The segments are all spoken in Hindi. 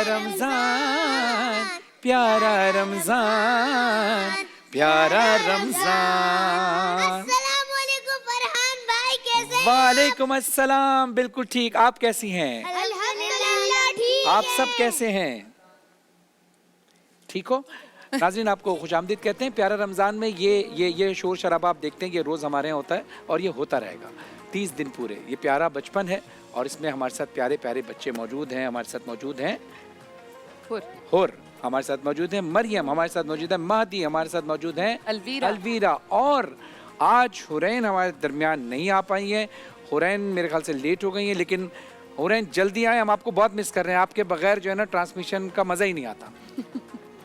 रमजान, प्यारा रमजान, प्यारा रमजान। अस्सलामुअलैकुम फरहान भाई, कैसे हैं? वालेकुम अस्सलाम, बिल्कुल ठीक। आप कैसी हैं? अल्हम्दुलिल्लाह ठीक आप है। सब कैसे हैं? ठीक हो? नाज़रीन, आपको खुशामदीद कहते हैं। प्यारा रमज़ान में ये शोर शराबा आप देखते हैं कि रोज़ हमारे यहाँ होता है और ये होता रहेगा 30 दिन पूरे। ये प्यारा बचपन है और इसमें हमारे साथ प्यारे प्यारे बच्चे मौजूद हैं। हमारे साथ मौजूद हैं हुर, हमारे साथ मौजूद है मरियम, हमारे साथ मौजूद है महदी, हमारे साथ मौजूद हैं अलवीरा और आज हुरैन हमारे दरमियान नहीं आ पाई है। हुरैन मेरे ख्याल से लेट हो गई है, लेकिन हुरैन जल्दी आए, हम आपको बहुत मिस कर रहे हैं। आपके बगैर जो है ना ट्रांसमिशन का मज़ा ही नहीं आता।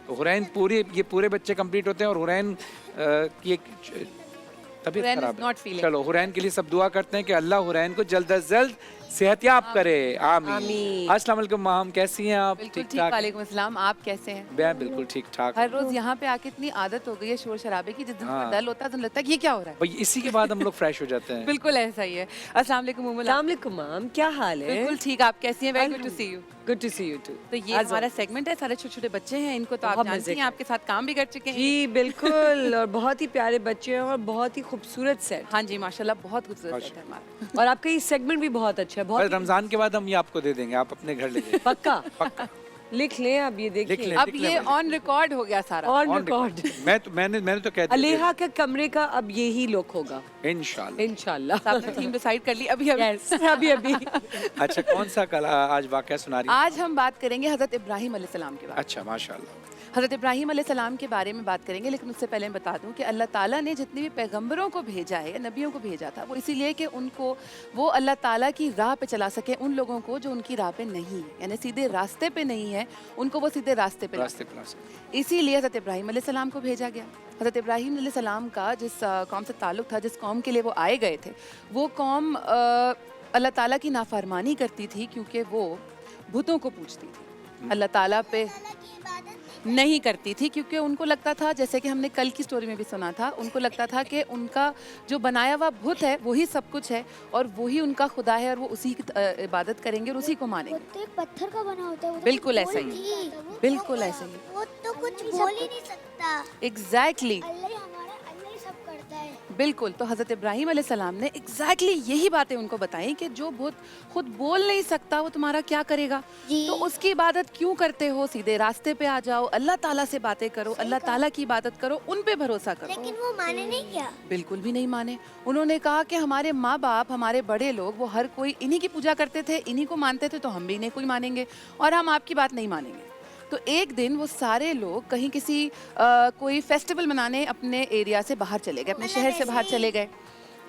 तो हुरैन पूरे बच्चे कंप्लीट होते हैं और हुरैन की एक तबीयत खराब है। चलो हुरैन के लिए सब दुआ करते हैं कि अल्लाह हुरैन को जल्द अज जल्द सेहतयाब करे। आमीन। अस्सलाम वालेकुम माम, कैसी हैं आप? ठीक ठाक। वालेकुम अस्सलाम, आप कैसे हैं? मैं बिल्कुल ठीक ठाक। हर रोज यहाँ पे आके इतनी आदत हो गई है शोर शराबे की, जिस दिन डल होता है तो लगता है कि ये क्या हो रहा है। भाई इसी के बाद हम लोग फ्रेश हो जाते हैं। बिल्कुल ऐसा ही है। अस्सलाम वालेकुम उम्मुल। अस्सलाम वालेकुम मैम, क्या हाल है? बिल्कुल ठीक, आप कैसी हैं? Very good to see you. Good to see you too. तो ये हमारा सेगमेंट है, सारे छोटे छोटे बच्चे हैं, इनको तो आप जानती हैं, आपके साथ काम भी कर चुके हैं। जी बिल्कुल, और बहुत ही प्यारे बच्चे हैं और बहुत ही खूबसूरत सेट। हाँ जी माशाल्लाह, बहुत खूबसूरत सेट है हमारा। और आपका ये सेगमेंट भी बहुत अच्छा है। बहुत रमजान के बाद हम ये आपको दे देंगे, आप अपने घर ले जाइए। पक्का पक्का लिख लें। अब ये देखिए, अब ये ऑन रिकॉर्ड हो गया सारा। On record. मैंने तो कह दिया अलेहा के कमरे का अब यही लुक होगा इंशाल्लाह। आपने थीम डिसाइड कर ली अभी? यस, अभी अच्छा, कौन सा कल आज वाकया सुना रही? आज हम बात करेंगे हजरत इब्राहिम अलैहिस्सलाम के बारे में। अच्छा, माशाल्लाह। हज़रत इब्राहिम अलैहिस्सलाम के बारे में बात करेंगे, लेकिन उससे पहले मैं बता दूं कि अल्लाह ताला ने जितने भी पैगंबरों को भेजा है, नबियों को भेजा था, वो इसीलिए कि उनको वो अल्लाह ताला की राह पे चला सके उन लोगों को जो उनकी राह पे नहीं है, यानी सीधे रास्ते पे नहीं है, उनको वो सीधे रास्ते पे ला सके। इसीलिए हज़रत इब्राहिम अलैहिस्सलाम को भेजा गया। हज़रत इब्राहिम अलैहिस्सलाम का जिस कौम से ताल्लुक़ था, जिस कौम के लिए वो आए गए थे, वो कौम अल्लाह ताला की नाफरमानी करती थी, क्योंकि वो बुतों को पूजती थी, अल्लाह ताला पे नहीं करती थी, क्योंकि उनको लगता था, जैसे कि हमने कल की स्टोरी में भी सुना था, उनको लगता था कि उनका जो बनाया हुआ बुत है वही सब कुछ है और वही उनका खुदा है और वो उसी की इबादत करेंगे और उसी को मानेंगे। वो तो एक पत्थर का बना होता है। बिल्कुल ऐसा ही, बिल्कुल ऐसा ही। वो तो कुछ बोल ही नहीं सकता। एग्जैक्टली, अल्लाह ही सब करता है। बिल्कुल। तो हज़रत इब्राहिम अलैहिस्सलाम ने एग्जैक्टली यही बातें उनको बताई कि जो बुत खुद बोल नहीं सकता वो तुम्हारा क्या करेगा, तो उसकी इबादत क्यों करते हो? सीधे रास्ते पे आ जाओ, अल्लाह ताला से बातें करो, अल्लाह ताला की इबादत करो, उन पे भरोसा करो। लेकिन वो माने नहीं क्या? बिल्कुल भी नहीं माने। उन्होंने कहा कि हमारे माँ बाप, हमारे बड़े लोग, वो हर कोई इन्हीं की पूजा करते थे, इन्हीं को मानते थे, तो हम भी इन्हीं को ही मानेंगे और हम आपकी बात नहीं मानेंगे। तो एक दिन वो सारे लोग कहीं किसी कोई फेस्टिवल मनाने अपने एरिया से बाहर चले गए, अपने शहर से बाहर चले गए।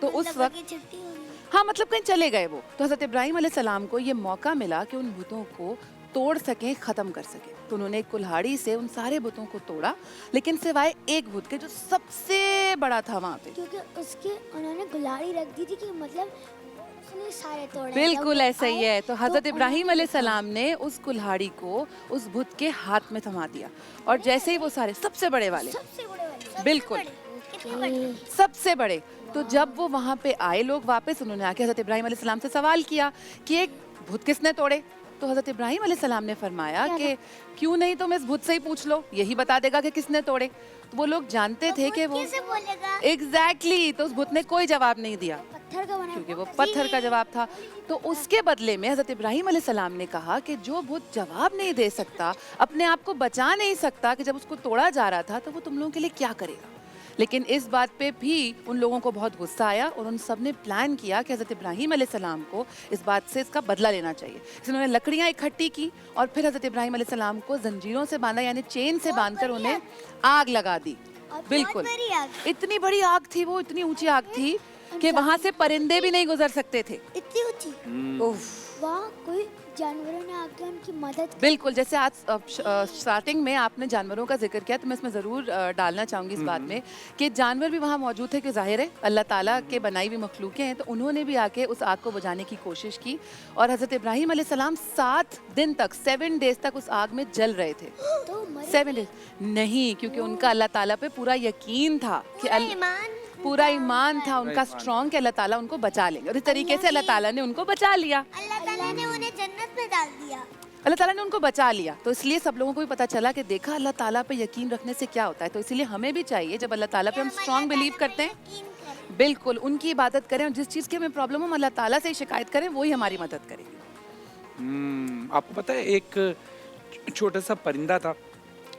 तो उस वक्त, हाँ मतलब कहीं चले गए वो, तो हज़रत इब्राहिम अलैहिस्सलाम को ये मौका मिला कि उन बुतों को तोड़ सकें, ख़त्म कर सकें। तो उन्होंने एक कुल्हाड़ी से उन सारे बुतों को तोड़ा, लेकिन सिवाय एक बुत के जो सबसे बड़ा था वहाँ पे, क्योंकि उसके उन्होंने कुल्हाड़ी रख दी थी कि मतलब उसने सारे तोड़े। बिल्कुल ऐसा ही है। तो हज़रत इब्राहिम अलैहिस्सलाम ने उस कुल्हाड़ी को उस बुत के हाथ में थमा दिया और जैसे ही वो सारे सबसे बड़े वाले, बिल्कुल सबसे बड़े, तो जब वो वहाँ पे आए लोग वापस, उन्होंने आके हज़रत इब्राहिम अलैहिस्सलाम से सवाल किया कि एक बुत किसने तोड़े? तो हज़रत इब्राहिम अलैहिस्सलाम ने फरमाया कि क्यों नहीं तुम इस बुत से ही पूछ लो, यही बता देगा कि किसने तोड़े। तो वो लोग जानते थे कि वो एग्जैक्टली, तो उस बुत ने कोई जवाब नहीं दिया क्योंकि वो पत्थर का जवाब था। तो उसके बदले में हज़रत इब्राहिम अलैहिस्सलाम ने कहा कि जो बुत जवाब नहीं दे सकता, अपने आप को बचा नहीं सकता, कि जब उसको तोड़ा जा रहा था तो वो तुम लोगों के लिए क्या करेगा। लेकिन इस बात पे भी उन लोगों को बहुत गुस्सा आया और उन सब ने प्लान किया कि हज़रत इब्राहिम अलैहिस्सलाम को इस बात से इसका बदला लेना चाहिए। उन्होंने लकड़ियाँ इकट्ठी की और फिर हज़रत इब्राहिम अलैहिस्सलाम को जंजीरों से बांधा, यानी चेन से बांधकर उन्हें आग लगा दी। बिल्कुल, इतनी बड़ी आग थी वो, इतनी ऊंची आग थी कि वहाँ से परिंदे भी नहीं गुजर सकते थे, इतनी ऊंची। वहाँ कोई जानवरों ने आके उनकी मदद की। बिल्कुल, जैसे आज स्टार्टिंग में आपने जानवरों का जिक्र किया, तो मैं इसमें ज़रूर डालना चाहूँगी इस बात में कि जानवर भी वहाँ मौजूद थे, कि जाहिर है अल्लाह ताला के बनाई हुई मखलूकें हैं, तो उन्होंने भी आके उस आग को बुझाने की कोशिश की और हज़रत इब्राहिम अलैहिस्सलाम 7 दिन तक, 7 डेज तक उस आग में जल रहे थे। तो 7 डेज नहीं, क्योंकि उनका अल्लाह ताला पे पूरा यकीन था कि पूरा ईमान था उनका स्ट्रॉन्ग, कि अल्लाह ताला उनको बचा लेंगे, और इस तरीके से अल्लाह ताला ने उनको बचा लिया। अल्लाह ताला ने उन्हें जन्नत में डाल दिया। अल्लाह ताला ने उनको बचा लिया, तो इसलिए सब लोगों को भी पता चला कि देखा अल्लाह ताला पे यकीन रखने से क्या होता है। तो इसलिए हमें भी चाहिए जब अल्लाह ताला पे हम स्ट्रांग बिलीव करते हैं, बिल्कुल उनकी इबादत करें और जिस चीज़ की हमें प्रॉब्लम हो हम अल्लाह ताला से ही शिकायत करें, वही हमारी मदद करेगी। आपको पता है एक छोटा सा परिंदा था,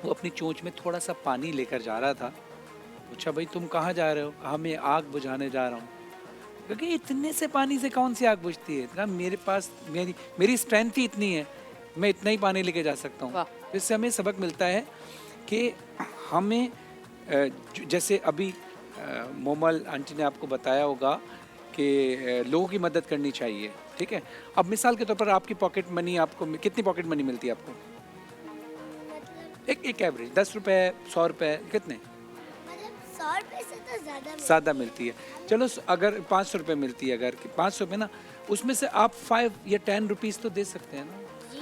वो अपनी चोंच में थोड़ा सा पानी लेकर जा रहा था। पूछा भाई तुम कहाँ जा रहे हो? कहा मैं आग बुझाने जा रहा हूँ। क्योंकि इतने से पानी से कौन सी आग बुझती है? कहा मेरे पास मेरी स्ट्रेंथ ही इतनी है, मैं इतना ही पानी लेके जा सकता हूँ। इससे हमें सबक मिलता है कि हमें जैसे अभी मोमल आंटी ने आपको बताया होगा कि लोगों की मदद करनी चाहिए, ठीक है। अब मिसाल के तौर पर आपकी पॉकेट मनी, आपको कितनी पॉकेट मनी मिलती है आपको? एक एवरेज 10 रुपए, 100 रुपए, कितने? 100 रुपए से तो ज़्यादा मिलती है। चलो अगर 500 रुपये मिलती है, अगर 500 रुपये ना, उसमें से आप 5 या 10 रुपीज़ तो दे सकते हैं ना।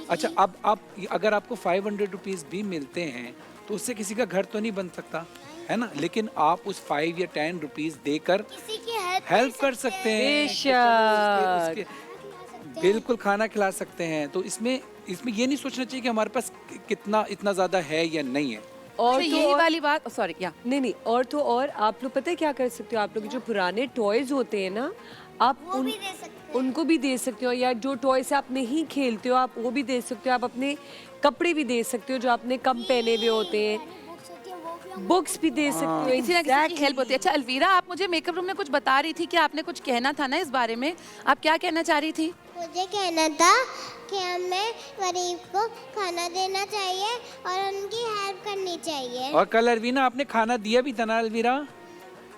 अच्छा, अब आप अगर आपको 500 रुपीज़ भी मिलते हैं तो उससे किसी का घर तो नहीं बन सकता है ना, लेकिन आप उस 5 या 10 रुपीज़ देकर किसी की हेल्प कर सकते हैं, बेशक, बिल्कुल खाना खिला सकते हैं। तो इसमें ये नहीं सोचना चाहिए कि हमारे पास कितना इतना ज़्यादा है या नहीं है। और तो यही वाली बात, सॉरी क्या, नहीं, और तो और आप लोग पता है क्या कर सकते हो? आप लोग जो पुराने टॉयज होते हैं ना, आप उनको भी दे सकते हो, या जो टॉय से आप नहीं खेलते हो आप वो भी दे सकते हो। आप अपने कपड़े भी दे सकते हो जो आपने कम पहने हुए होते हैं, बुक्स भी दे सकते हो। किसी ना किसी की हेल्प होती है। अच्छा अलवीरा, आप मुझे मेकअप रूम में कुछ बता रही थी कि आपने कुछ कहना था ना इस बारे में, आप क्या कहना चाह रही थी? मुझे कहना था कि हमें गरीब को खाना देना चाहिए और उनकी हेल्प करनी चाहिए। और कल अलवीरा आपने खाना दिया भी था ना अलवीरा?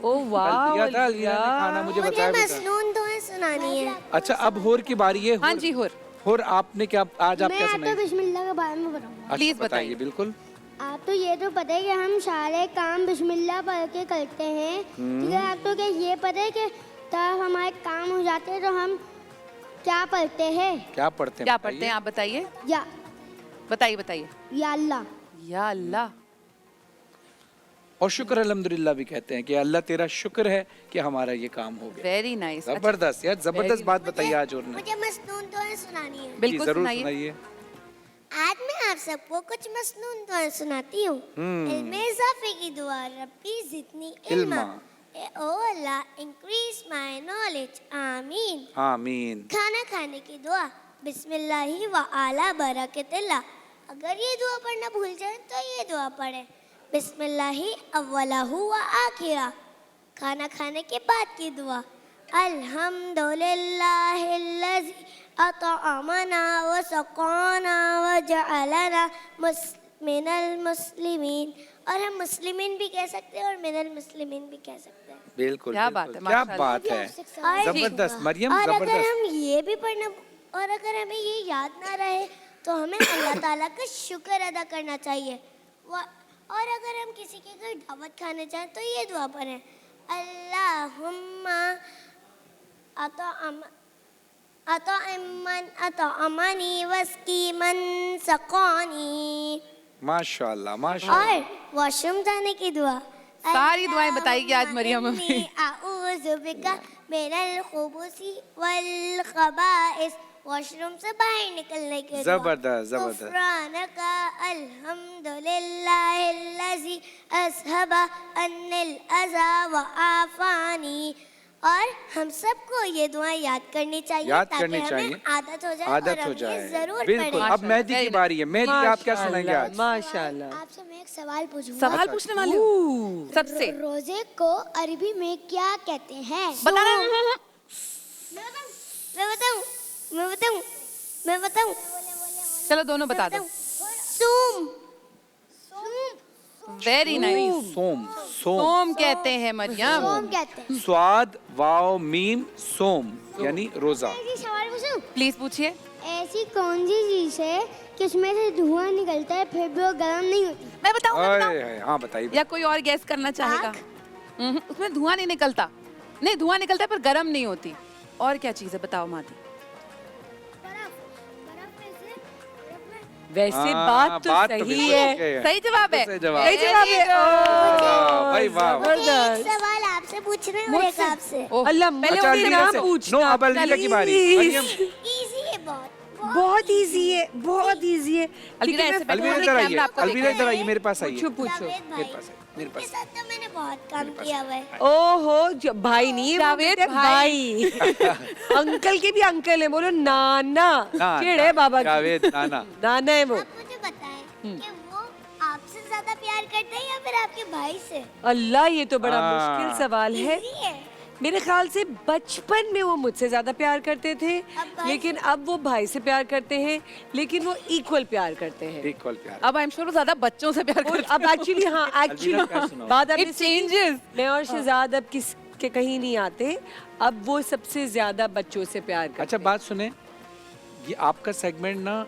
ओह वाह, दिया था अलवीरा ने खाना, मुझे बताया भी था। मसनून तो है सुनानी है। अच्छा अब होर की बारी है। हाँ जी होर आपने क्या आज आप क्या मैं सुनाई? तो बिस्मिल्लाह के बारे में बताऊंगा। प्लीज बताइए। बिल्कुल। आप तो ये तो पता है कि हम सारे काम बिस्मिल्लाह पढ़ के करते हैं, ठीक है। आप तो क्या ये पता है कि तब हमारे काम हो जाते हैं तो हम क्या पढ़ते हैं? क्या पढ़ते हैं आप बताइए। या बताइए। या अल्लाह। या अल्लाह। और शुक्र अल्हम्दुलिल्लाह भी कहते हैं कि अल्लाह तेरा शुक्र है कि हमारा ये काम हो गया। Very nice. जबरदस्त यार, जबरदस्त बात बताइए आज। और मुझे मसनून तो है सुनानी है। बिल्कुल जरूर सुनाइए। सुनाइए। आज मैं आप सबको कुछ मसनून दुआ सुनाती हूँ। इल्मे इजाफे की दुआ, रब्बी ज़िदनी इल्मा। ओ अल्लाह इंक्रीज माय नॉलेज, आमीन आमीन। खाना खाने की दुआ, बिस्मिल्लाहि व आला बरकतिल्लाह। अगर ये दुआ पढ़ना भूल जाए तो ये दुआ पढ़े, बिस्मिल्लाहि अव्वलहु व आखिरा। खाना खाने के बाद की दुआ, अल्हम्दुलिल्लाहिल्लज़ी अतअमना व सक़ाना व जअलना मिनल मुस्लिमीन। और हम मुस्लिमीन भी कह सकते हैं और मिनल मुस्लिमीन भी कह सकते हैं। बिल्कुल। क्या बात है, क्या बात है, जबरदस्त मरियम, और जबरदस्त। अगर हम ये भी पढ़ना और अगर हमें ये याद ना रहे तो हमें अल्लाह ताला का शुक्र अदा करना चाहिए। और अगर हम किसी के घर दावत खाने जाएं तो ये दुआ पढ़ें, अल्लाहुम्मा अतअमनी वस्कीमन सक़ानी। माशाल्लाह माशाल्लाह। और वॉशरूम जाने की दुआ, सारी दुआएं बताएगी आज मरियम हमें। अऊज़ु बिका मिनल खुबुसी वल खबाइस। वॉशरूम से बाहर निकलने के जबरदस्त जबरदस्त। गुफ़रानका अल्हम्दुलिल्लाहिल्लज़ी अज़हबा अन्निल अज़ा व आफ़ानी। और हम सबको ये दुआ याद करनी चाहिए, ताकि हमें आदत हो जाए। आदत हो जाए, जरूर बिल्कुल। अब मेहदी की बारी है। मेहदी आप क्या सुनाएंगे आज? माशाल्लाह। आपसे मैं एक सवाल पूछूंगा। सवाल पूछने वाले हो सबसे। रोजे को अरबी में क्या कहते हैं? बताना। मैं बताऊं। चलो दोनों बता दो। सूम। Very nice. सोम। सोम कहते हैं मरियम। सोम कहते हैं। स्वाद वाव मीम सोम यानी रोजा। ऐसी सवाल पूछूं? प्लीज पूछिए। ऐसी कौन सी चीज है कि उसमें से धुआं निकलता है फिर भी वो गर्म नहीं होती? मैं बताऊं? हाँ बताइए। या कोई और गैस करना चाहेगा? उसमें धुआं नहीं निकलता। नहीं, धुआं निकलता है पर गर्म नहीं होती। और क्या चीज है बताओ मादी? वैसे बात तो सही है। सही जवाब है। सही जवाब है। भाई वाह। एक सवाल आपसे पूछना है और एक आपसे। अल्लाह, पहले उनके नाम पूछना। नो, अब अलविदा की बारी। मरियम इजी है बहुत। बहुत इजी है, बहुत इजी है। अलवीरा ठीक है, ऐसे मैं अलवीरा पूरे इधर आइए, कैमरा आपको अलवीरा इधर आइए, मेरे पास आइए, पूछो पूछो। जावेद मेरे भाई, पास है, मेरे उनके पास साथ तो मैंने बहुत काम किया हुआ है। ओहो भाई नहीं है वो, जावेद बेटे भाई अंकल के भी अंकल है, बोलो नाना। ना, चिड़ है बाबा की। जावेद नाना। नाना है वो। आप मुझे बताएं कि वो आपसे ज्यादा प्यार करते हैं या फिर आपके भाई से? अल्लाह, ये तो बड़ा हाँ। मुश्किल सवाल है। इजी है। मेरे ख्याल से बचपन में वो मुझसे ज्यादा प्यार करते थे, भाई लेकिन अब वो भाई से प्यार करते हैं, लेकिन वो इक्वल प्यार करते हैं। इक्वल प्यार। अब आई एम श्योर ज्यादा बच्चों से प्यार और करते अब एक्चुअली हाँ, अलवीरा क्या एक्चुअली सुनाओ? बात आपने It सही की। changes. मैं और शहजाद अब किस के कहीं नहीं आते, अब वो सबसे ज्यादा बच्चों से प्यार करते अच्छा बात सुने, ये आपका सेगमेंट ना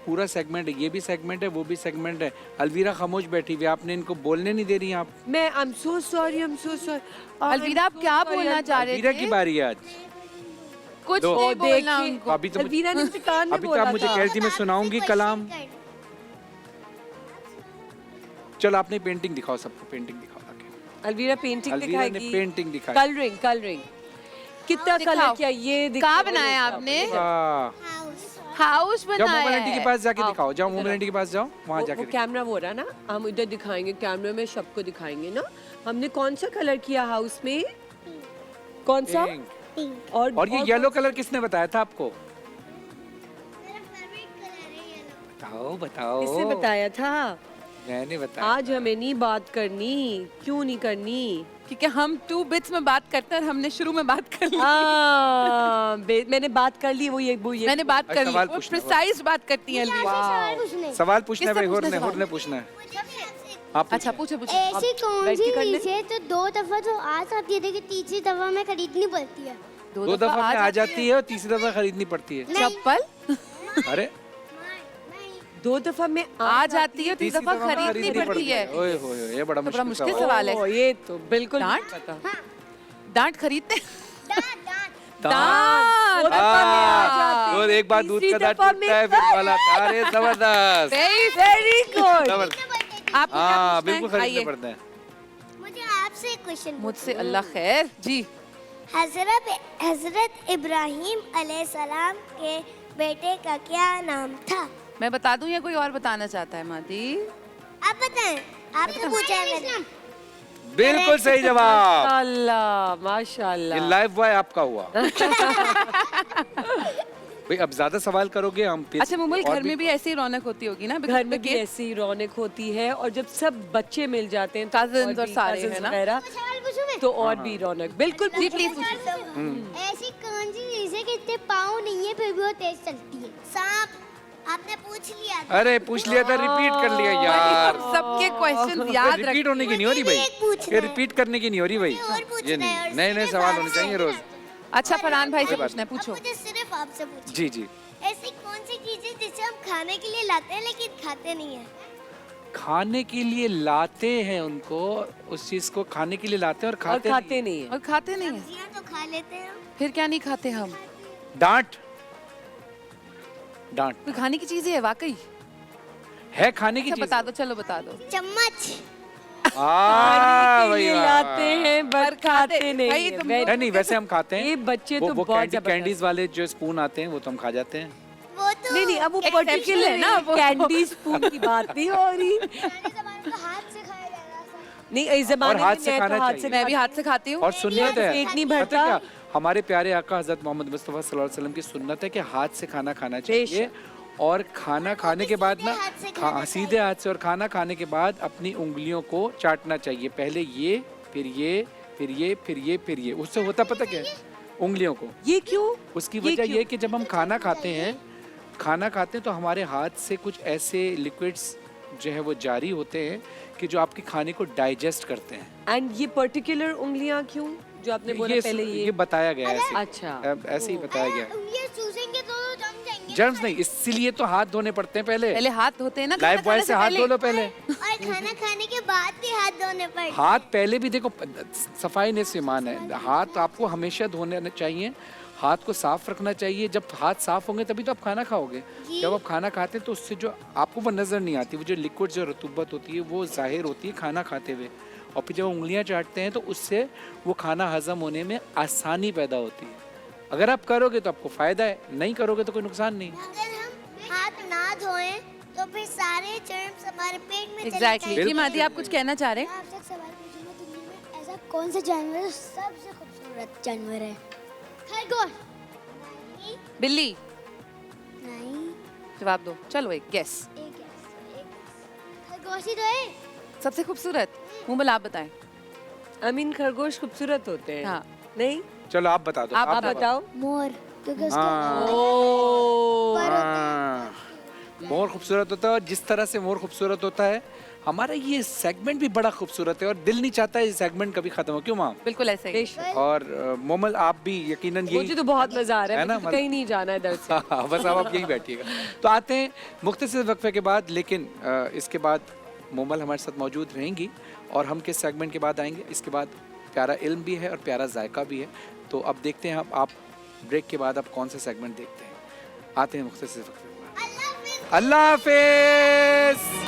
पूरा सेगमेंट है, ये भी सेगमेंट है, वो भी सेगमेंट है। अलवीरा खामोश बैठी हुई, आपने इनको बोलने नहीं दे रही हैं आप। मैं I am so sorry, I am so sorry. Alvira, आप क्या बोलना चाह रहे अलवीरा थे? की बारी है आज। कुछ दो। नहीं बोलना देखिए, उनको। अभी तो अलवीरा ने मुझे कान में अभी तो बोला आप मुझे था। कह रही थी मैं सुनाऊंगी कलाम। चलो आपने पेंटिंग दिखाओ, सबको पेंटिंग दिखाओ आके। अलवीरा पेंटिंग अलवीरा ने दिखाएगी। पेंटिंग दिखाई। कलरिंग, कलरिंग कितना दिखाओ। कलर किया ये दिखाओ। कहाँ बनाया आपने? वाह। हाउस जाओ बनाया मोमन आंटी के है। पास जाके आओ, दिखाओ, जाओ इधर मोमन आओ। आंटी के पास जाओ, वहाँ वो जाके कैमरा वो रहा ना, हम इधर दिखाएंगे, कैमरे में सबको दिखाएंगे ना। हमने कौन सा कलर किया हाउस में? कौन सा? पिंक। और और ये येलो कलर किसने बताया था आपको? मेरा फेवरेट कलर है येलो। बताओ बताओ। किसने बताया था? मैंने बताया। आज हमें नहीं बात करनी। क्यों नहीं करनी? क्योंकि हम 2 बिट्स में बात करते हैं और हमने शुरू में बात कर ली। मैंने बात कर ली, वो ये मैंने बात कर ली, सवाल वो पूछना है। प्रिसाइज बात करती है मुझे अलवीरा। आपसे सवाल पूछने हैं। सवाल पूछना है किससे भाई, पूछना होरने सवाल? होरने पूछना है। मुझे भी आपसे आप अच्छा पूछो। पूछो पूछो। ऐसी कौन बैठ सी के कर ले। चीज है तो 2 दफा तो आ सकती है लेकिन तीसरी दफा में खरीदनी पड़ती है? 2 दफा में आ जाती है और तीसरी दफा खरीदनी पड़ती है। चप्पल अरे 2 दफा में आ जाती है, तीसरी तीसरी दफा खरीदनी पड़ती है। ओए होए ये बड़ा तो बड़ा मुश्किल मुश्किल सवाल है। सवाल है। ये तो बिल्कुल डांट? नहीं पता। हाँ, डांट खरीदते दांत दांत। दांत। दो दफा में आ हाँ, जाती है, और एक बार दूध तीसरी का दांत दफा टूटता है में- फिर वाला अरे जबरदस्त। Very good. जबरदस्त। आप हाँ बिल्कुल खरीदने आइए पड़ते हैं। मुझे आपसे एक क्वेश्चन मुझसे अल्लाह खैर जी। हजरत इब्राहिम अलैहिस्सलाम के बेटे का क्या नाम था? मैं बता दूं या कोई और बताना चाहता है मादी? आप बताएं, आपसे पूछा है मैंने। बिल्कुल सही जवाब। अल्लाह ये माशाल्लाह। लाइव बॉय आपका हुआ। भाई अब ज्यादा सवाल करोगे हम फिर अच्छा मुंबई और घर में भी ऐसी रौनक होती होगी ना? घर में भी ऐसी रौनक होती है, और जब सब बच्चे मिल जाते हैं, Cousins और भी सारे, cousins है ना? वगैरह, सवाल पूछूं मैं? तो और भी रौनक। बिल्कुल जी पूछो। प्लीज ऐसी कौन सी चीज है कि इतने पाँव नहीं है फिर भी वो तेज चलती है? सांप। आपने पूछ लिया था। अरे पूछ लिया था, रिपीट कर लिया यार। सबके क्वेश्चन याद रख। रिपीट होने की नहीं हो रही भाई, मुझे भी एक पूछना ये है। रिपीट करने की नहीं हो रही भाई। मुझे और पूछना ये है नहीं, और नए नए सिर्फ सवाल होने आपसे। चाहिए रोज। अच्छा फरहान भाई से कोई बात पूछना है, अब पूछो। मुझे सिर्फ आपसे पूछना जी जी। है। ऐसी कौन सी चीज है जिसे हम खाने के लिए लाते हैं लेकिन खाते नहीं है? खाने के लिए लाते हैं उनको, उस चीज को खाने के लिए लाते हैं और और खाते खाते नहीं है। और खाते नहीं है, सब्जियां तो खा लेते हैं हम। फिर क्या नहीं खाते हम? डांट। डांट कोई खाने की चीज है वाकई? है खाने की अच्छा चीज। बता दो, चलो बता दो। चम्मच। हाँ भाई ये वाह। लाते हैं पर खाते नहीं भाई, है। तुम Very- नहीं वैसे हम खाते हैं। ये बच्चे वो तो बहुत जबरदस्त। कैंडीज वाले जो स्पून आते हैं वो तो हम खा जाते हैं। वो तो नहीं अब वो Exceptional पर्टिकुलर है ना, वो- कैंडी स्पून की बात नहीं हो रही। पुराने जमाने में हाथ से खाया जाता था। नहीं इस जमाने और हाथ में से मैं खाना तो हाथ चाहिए। से मैं भी हाथ से खाती हूँ। और सुन्नत है, पेट नहीं पता भरता। है क्या, हमारे प्यारे आका हजरत मोहम्मद मुस्तफा सल्लल्लाहु अलैहि वसल्लम की सुन्नत है कि हाथ से खाना खाना चाहिए। और खाना खाने के बाद ना सीधे हाथ से खाना सीधे हाथ से, और खाना खाने के बाद अपनी उंगलियों को चाटना चाहिए। पहले ये फिर ये फिर ये फिर ये फिर ये। उससे होता पता क्या है? उंगलियों को। ये क्यों? उसकी ये वजह क्यों? ये कि जब हम खाना खाते हैं तो हमारे हाथ से कुछ ऐसे लिक्विड्स जो है वो जारी होते हैं कि जो आपके खाने को डाइजेस्ट करते हैं। एंड ये पर्टिकुलर उंगलियां क्यों जो आपने बोला पहले ये बताया गया है ऐसे। अच्छा ऐसे ही बताया गया है। उंगलियां चूसेंगे तो जम जाएंगे। जर्म्स नहीं, इसीलिए तो हाथ धोने पड़ते हैं पहले। पहले हाथ धोते हैं ना लाइफ खाना बॉय खाने से हाथ पहले। धो लो पहले। और खाना खाने के बाद भी हाथ धोने पड़ते। हाथ पहले भी देखो, सफाई ने से मान है। हाथ आपको हमेशा धोने चाहिए, हाथ को साफ रखना चाहिए। जब हाथ साफ होंगे तभी तो आप खाना खाओगे। जब आप खाना खाते हैं तो उससे जो आपको वो नजर नहीं आती, वो जो लिक्विड जो रतूबत होती है वो जाहिर होती है खाना खाते हुए। और फिर जब उंगलियां चाटते हैं तो उससे वो खाना हजम होने में आसानी पैदा होती है। अगर आप करोगे तो आपको फायदा है, नहीं करोगे तो कोई नुकसान नहीं। अगर हम हाथ ना धोएं तो फिर सारे जर्म्स हमारे पेट में चले एग्जैक्टली। जाएंगे। जी मादी, आप कुछ कहना चाह रहे हैं? मैं आपसे एक सवाल पूछूंगा, दुनिया में ऐसा कौन सा जानवर सबसे खूबसूरत जानवर है? खरगोश। नहीं, बिल्ली। नहीं, जवाब दो, चलो एक गेस। एक खरगोश ही तो है। सबसे खूबसूरत मुमल, आप बताएं। आई मीन खरगोश खूबसूरत होते हैं। हाँ। नहीं, चलो आप बता दो। आप बताओ। मोर, क्योंकि उसके हाँ। ओ, पर होते हैं। हाँ, मोर खूबसूरत होता है, और जिस तरह से मोर खूबसूरत होता है, हमारा ये सेगमेंट भी बड़ा खूबसूरत है और दिल नहीं चाहता ये सेगमेंट कभी खत्म हो। क्यों माँ? बिल्कुल ऐसे ही। बेशक। और मोमल आप भी यकीनन मुझे तो बहुत मजा आ रहा है, है ना, मुझे तो कहीं नहीं जाना है इधर से। हाँ, बस अब आप यही बैठिएगा। तो आते हैं मुख्तसर वक्फे के बाद, लेकिन इसके बाद मोमल हमारे साथ मौजूद रहेंगी और हम किस सेगमेंट के बाद आएंगे, इसके बाद प्यारा इल्म भी है और प्यारा जायका भी है। तो अब देखते हैं आप ब्रेक के बाद आप कौन सा सेगमेंट देखते हैं। आते हैं मुख्तसर वक्फे के बाद। अल्लाह हाफिज़।